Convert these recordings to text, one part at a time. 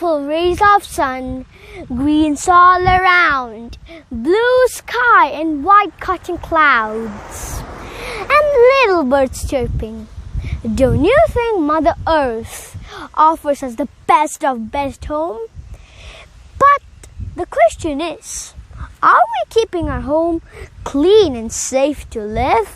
Purple rays of sun, greens all around, blue sky and white cotton clouds, and little birds chirping. Don't you think Mother Earth offers us the best of best home? But the question is, are we keeping our home clean and safe to live?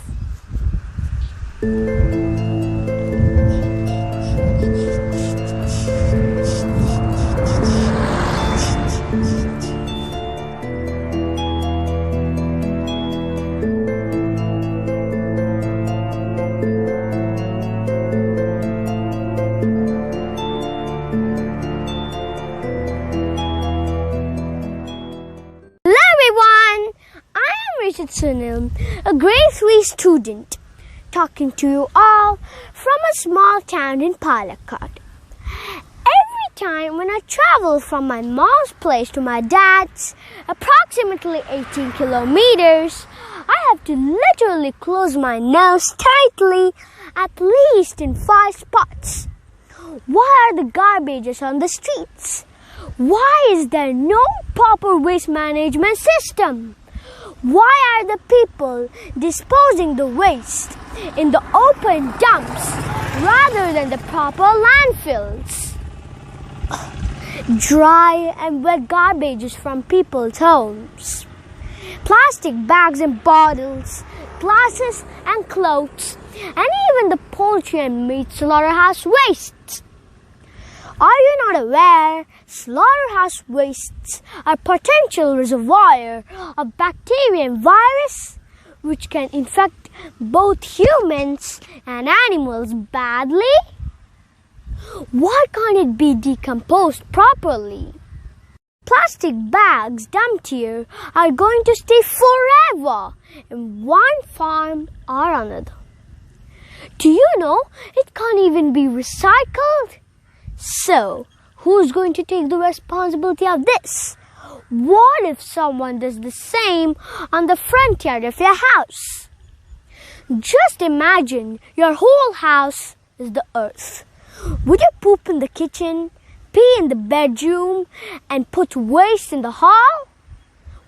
Rishith, a grade 3 student, talking to you all from a small town in Palakkad. Every time when I travel from my mom's place to my dad's, approximately 18 kilometers, I have to literally close my nose tightly at least in 5 spots. Why are the garbages on the streets? Why is there no proper waste management system? Why are the people disposing the waste in the open dumps rather than the proper landfills? Dry and wet garbages from people's homes, plastic bags and bottles, glasses and clothes, and even the poultry and meat slaughterhouse wastes. Are you not aware slaughterhouse wastes are potential reservoir of bacteria and virus which can infect both humans and animals badly? Why can't it be decomposed properly? Plastic bags dumped here are going to stay forever in one farm or another. Do you know it can't even be recycled? So, who's going to take the responsibility of this? What if someone does the same on the front yard of your house? Just imagine your whole house is the earth. Would you poop in the kitchen, pee in the bedroom, and put waste in the hall?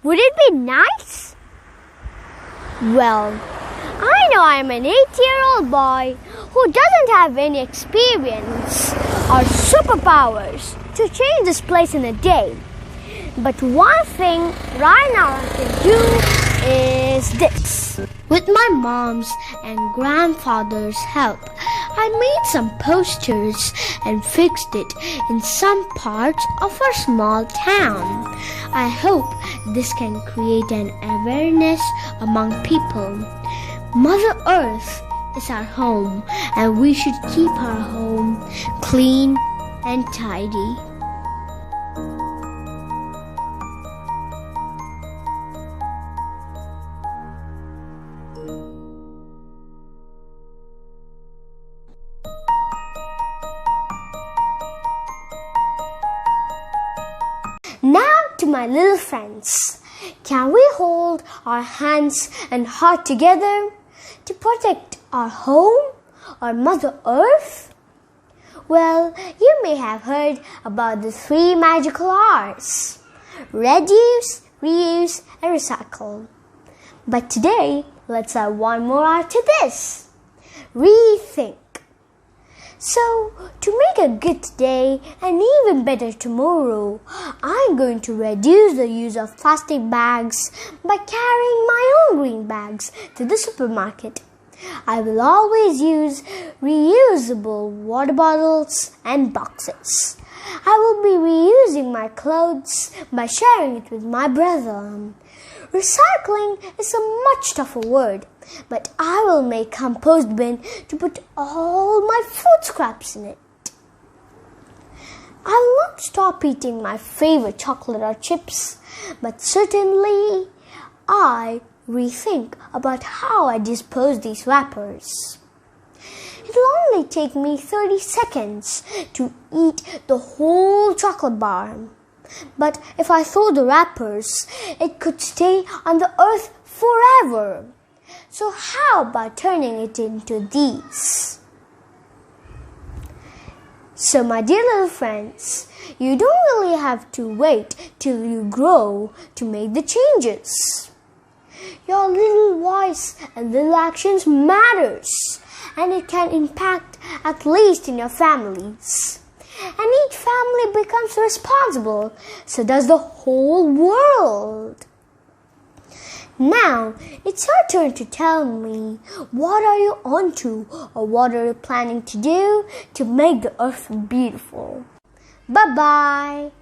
Would it be nice? Well, I know I'm an 8-year-old boy who doesn't have any experience or superpowers to change this place in a day. But one thing right now I can do is this. With my mom's and grandfather's help, I made some posters and fixed it in some parts of our small town. I hope this can create an awareness among people. Mother Earth is our home, and we should keep our home clean and tidy. Now to my little friends. Can we hold our hands and heart together to protect our home or Mother Earth? Well, you may have heard about the 3 magical R's: reduce, reuse, and recycle. But today, let's add one more R to this: rethink. So, to make a good day and even better tomorrow, I'm going to reduce the use of plastic bags by carrying my own green bags to the supermarket. I will always use reusable water bottles and boxes. I will be reusing my clothes by sharing it with my brother. Recycling is a much tougher word, but I will make compost bin to put all my food scraps in it. I will not stop eating my favorite chocolate or chips, but certainly I rethink about how I dispose these wrappers. It'll only take me 30 seconds to eat the whole chocolate bar. But if I throw the wrappers, it could stay on the earth forever. So how about turning it into these? So my dear little friends, you don't really have to wait till you grow to make the changes. Your little voice and little actions matters, and it can impact at least in your families. And each family becomes responsible, so does the whole world. Now, it's your turn to tell me, what are you on to, or what are you planning to do to make the earth beautiful? Bye-bye.